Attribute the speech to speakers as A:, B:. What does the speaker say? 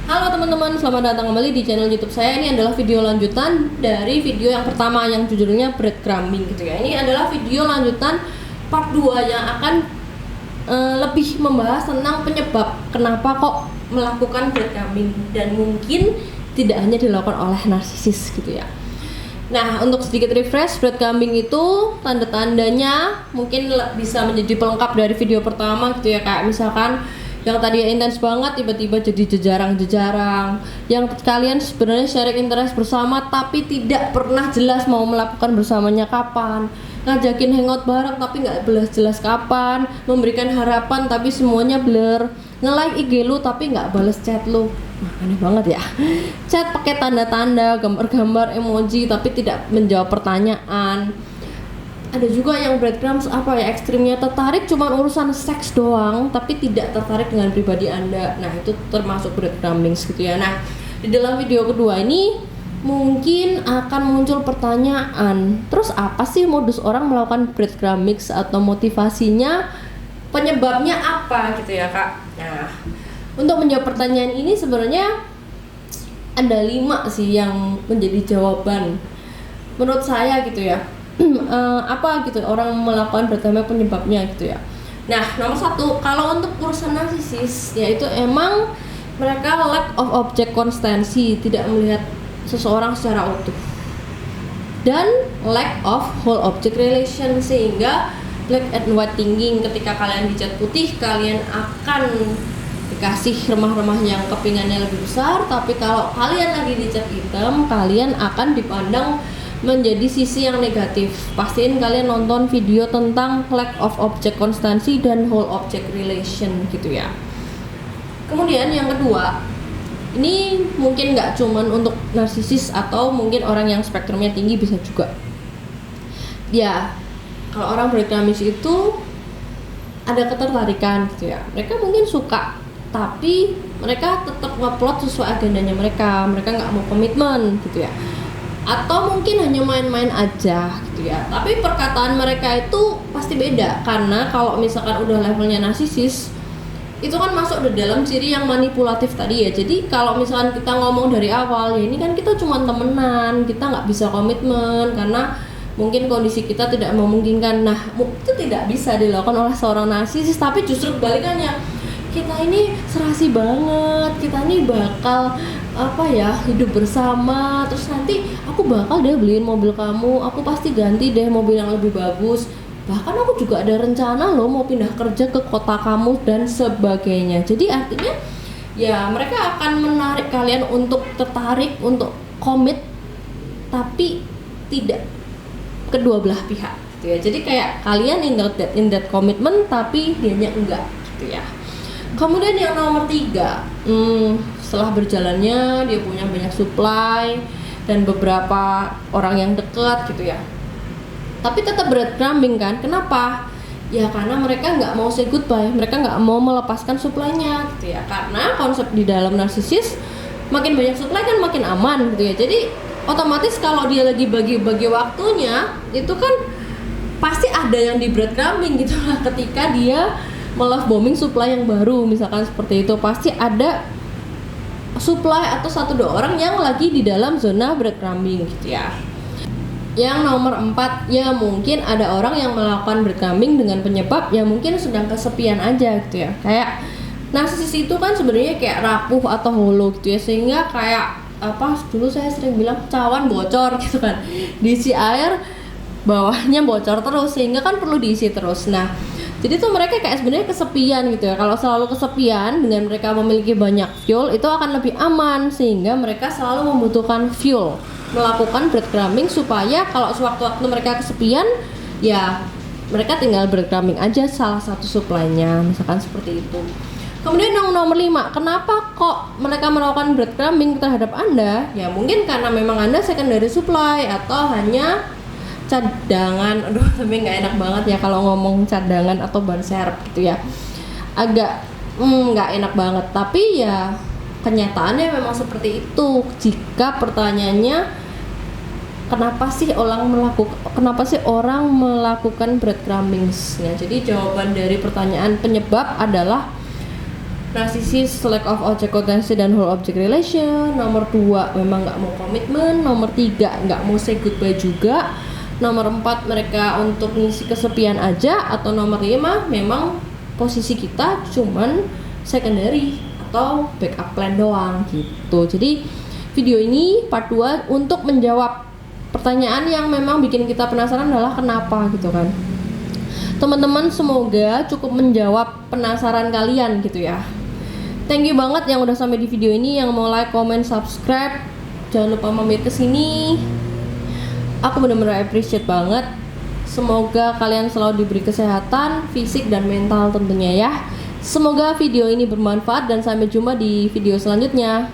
A: Halo teman-teman, selamat datang kembali di channel YouTube saya. Ini adalah video lanjutan dari video yang pertama yang judulnya breadcrumbing gitu ya. Ini adalah video lanjutan part 2 yang akan lebih membahas tentang penyebab kenapa kok melakukan breadcrumbing dan mungkin tidak hanya dilakukan oleh narsisis gitu ya. Nah, untuk sedikit refresh, breadcrumbing itu tanda-tandanya mungkin bisa menjadi pelengkap dari video pertama gitu ya. Kayak misalkan yang tadi intens banget tiba-tiba jadi jejarang-jejarang, yang kalian sebenarnya sharing interest bersama tapi tidak pernah jelas mau melakukan bersamanya kapan, ngajakin hangout bareng tapi nggak jelas kapan, memberikan harapan tapi semuanya blur, nge-like IG lu tapi nggak bales chat lu. Aneh banget ya. Chat pakai tanda-tanda, gambar-gambar, emoji tapi tidak menjawab pertanyaan. Ada juga yang breadcrumbs ekstrimnya tertarik cuma urusan seks doang tapi tidak tertarik dengan pribadi Anda. Nah, itu termasuk breadcrumbing gitu ya. Nah, di dalam video kedua ini mungkin akan muncul pertanyaan, terus apa sih modus orang melakukan breadcrumbing atau motivasinya, penyebabnya apa gitu ya Kak. Nah, untuk menjawab pertanyaan ini sebenarnya ada 5 sih yang menjadi jawaban menurut saya gitu ya. Apa gitu orang melakukan breadcrumbing penyebabnya gitu ya. Nah, nomor 1, kalau untuk urusan narsisis yaitu emang mereka lack of object constancy, tidak melihat seseorang secara utuh, dan lack of whole object relation, sehingga black and white thinking. Ketika kalian dicat putih, kalian akan dikasih remah-remah yang kepingannya lebih besar, tapi kalau kalian lagi dicat hitam, kalian akan dipandang menjadi sisi yang negatif. Pastiin kalian nonton video tentang lack of object constancy dan whole object relation gitu ya. Kemudian yang kedua, ini mungkin nggak cuman untuk narsisis atau mungkin orang yang spektrumnya tinggi, bisa juga ya. Kalau orang breadcrumbing itu ada ketertarikan gitu ya, mereka mungkin suka tapi mereka tetap ngupload sesuai agendanya mereka nggak mau komitmen gitu ya, atau mungkin hanya main-main aja gitu ya. Tapi perkataan mereka itu pasti beda, karena kalau misalkan udah levelnya narsisis itu kan masuk di dalam ciri yang manipulatif tadi ya. Jadi kalau misalkan kita ngomong dari awal, ya ini kan kita cuma temenan, kita nggak bisa komitmen karena mungkin kondisi kita tidak memungkinkan. Nah, itu tidak bisa dilakukan oleh seorang narsisis, tapi justru kebalikannya, kita ini serasi banget, kita ini bakal hidup bersama, terus nanti aku bakal deh beliin mobil kamu, aku pasti ganti deh mobil yang lebih bagus, bahkan aku juga ada rencana loh mau pindah kerja ke kota kamu dan sebagainya. Jadi artinya ya mereka akan menarik kalian untuk tertarik, untuk komit, tapi tidak kedua belah pihak gitu ya. Jadi kayak kalian in that commitment tapi dianya enggak gitu ya. Kemudian yang nomor 3, setelah berjalannya dia punya banyak supply dan beberapa orang yang dekat gitu ya, tapi tetap breadcrumbing kan. Kenapa? Ya karena mereka nggak mau say goodbye, mereka nggak mau melepaskan supply-nya gitu ya. Karena konsep di dalam narsisis, makin banyak supply kan makin aman gitu ya. Jadi otomatis kalau dia lagi bagi-bagi waktunya, itu kan pasti ada yang di breadcrumbing gitu lah. Ketika dia love bombing supply yang baru misalkan seperti itu, pasti ada supply atau 1-2 orang yang lagi di dalam zona breadcrumbing gitu ya. Yang nomor 4, ya mungkin ada orang yang melakukan breadcrumbing dengan penyebab ya mungkin sedang kesepian aja gitu ya. Kayak narsisis itu kan sebenarnya kayak rapuh atau holo gitu ya, sehingga kayak dulu saya sering bilang cawan bocor gitu kan, diisi air bawahnya bocor terus, sehingga kan perlu diisi terus. Nah, jadi tuh mereka kayak sebenarnya kesepian gitu ya. Kalau selalu kesepian dengan mereka memiliki banyak fuel, itu akan lebih aman, sehingga mereka selalu membutuhkan fuel, melakukan breadcrumbing supaya kalau sewaktu-waktu mereka kesepian, ya mereka tinggal breadcrumbing aja salah satu supply-nya, misalkan seperti itu. Kemudian yang nomor 5, kenapa kok mereka melakukan breadcrumbing terhadap Anda? Ya mungkin karena memang Anda secondary supply atau hanya cadangan. Tapi nggak enak banget ya kalau ngomong cadangan atau ban serep gitu ya, agak nggak enak banget. Tapi ya kenyataannya memang seperti itu. Jika pertanyaannya kenapa sih orang melakukan breadcrumbing ya, jadi jawaban dari pertanyaan penyebab adalah narcissist, lack of object potensi dan whole object relation. Nomor 2 memang nggak mau komitmen. Nomor 3 nggak mau say goodbye juga. Nomor 4 mereka untuk ngisi kesepian aja. Atau nomor 5 memang posisi kita cuman secondary atau backup plan doang gitu. Jadi video ini part 2 untuk menjawab pertanyaan yang memang bikin kita penasaran adalah kenapa gitu kan. Teman-teman, semoga cukup menjawab penasaran kalian gitu ya. Thank you banget yang udah sampai di video ini, yang mau like, comment, subscribe. Jangan lupa mampir ke sini. Aku benar-benar appreciate banget. Semoga kalian selalu diberi kesehatan fisik dan mental tentunya ya. Semoga video ini bermanfaat dan sampai jumpa di video selanjutnya.